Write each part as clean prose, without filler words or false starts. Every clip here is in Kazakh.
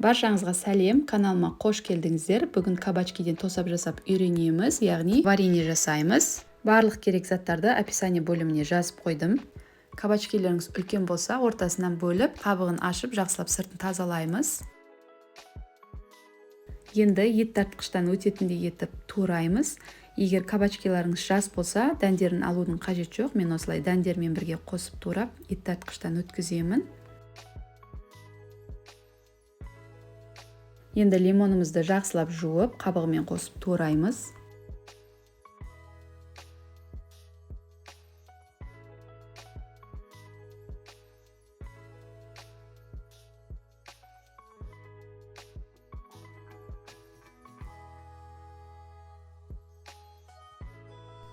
Баршаңызға сәлем, каналыма қош келдіңіздер. Бүгін кабачкиден тосап жасап үйренеміз, яғни варенье жасаймыз. Барлық керек заттарды описание бөліміне жазып қойдым. Кабачкилеріңіз үлкен болса, ортасынан бөліп, қабығын ашып, жақсылап сыртын тазалаймыз. Енді ет тартқыштан өтетіндей етіп тураймыз. Егер кабачкиларыңыз жас болса, дәндерін алудың қажет жоқ. Мен осылай дәндермен бірге қосып турап, ет тартқыштан өткіземін. Енді лимонымызды жақсылап жуып, қабығымен қосып тураймыз.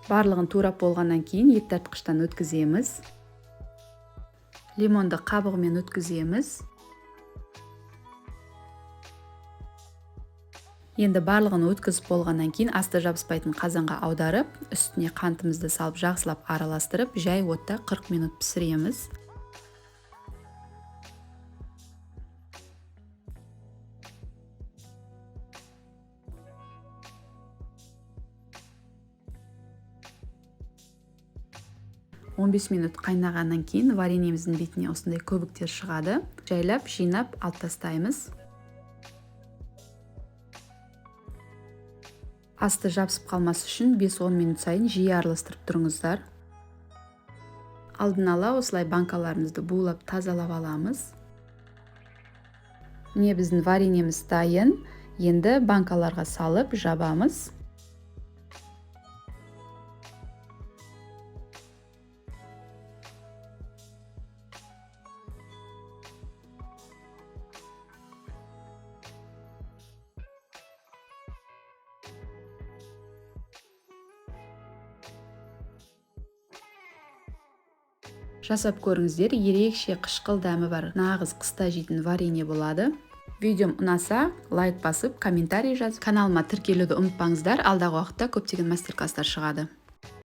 Барлығын турап болғаннан кейін ет тартқыштан өткіземіз. Лимонды қабығымен өткіземіз. Енді барлығын өткізіп болғаннан кейін асты жабыспайтын қазанға аударып, үстіне қантымызды салып жақсылап араластырып, жай отта 40 минут пісіреміз. Он 15 минут қайнағаннан кейін вареньеміздің бетіне осындай көбіктер шығады. Жайлап, жинап, алып тастаймыз. Асты жабысып қалмас үшін 5-10 минут сайын жиі араластырып тұрыңыздар. Алдын ала осылай банкаларымызды булап тазалап аламыз. Міне біздің вареньеміз дайын. Енді банкаларға салып жабамыз. Жасап көріңіздер, ерекше қышқыл дәмі бар, нағыз қыста жейтін варенье болады. Видеом ұнаса, лайк басып, комментарий жазып, каналыма тіркелуді ұмытпаңыздар. Алдағы уақытта көптеген мастер-класстар шығады.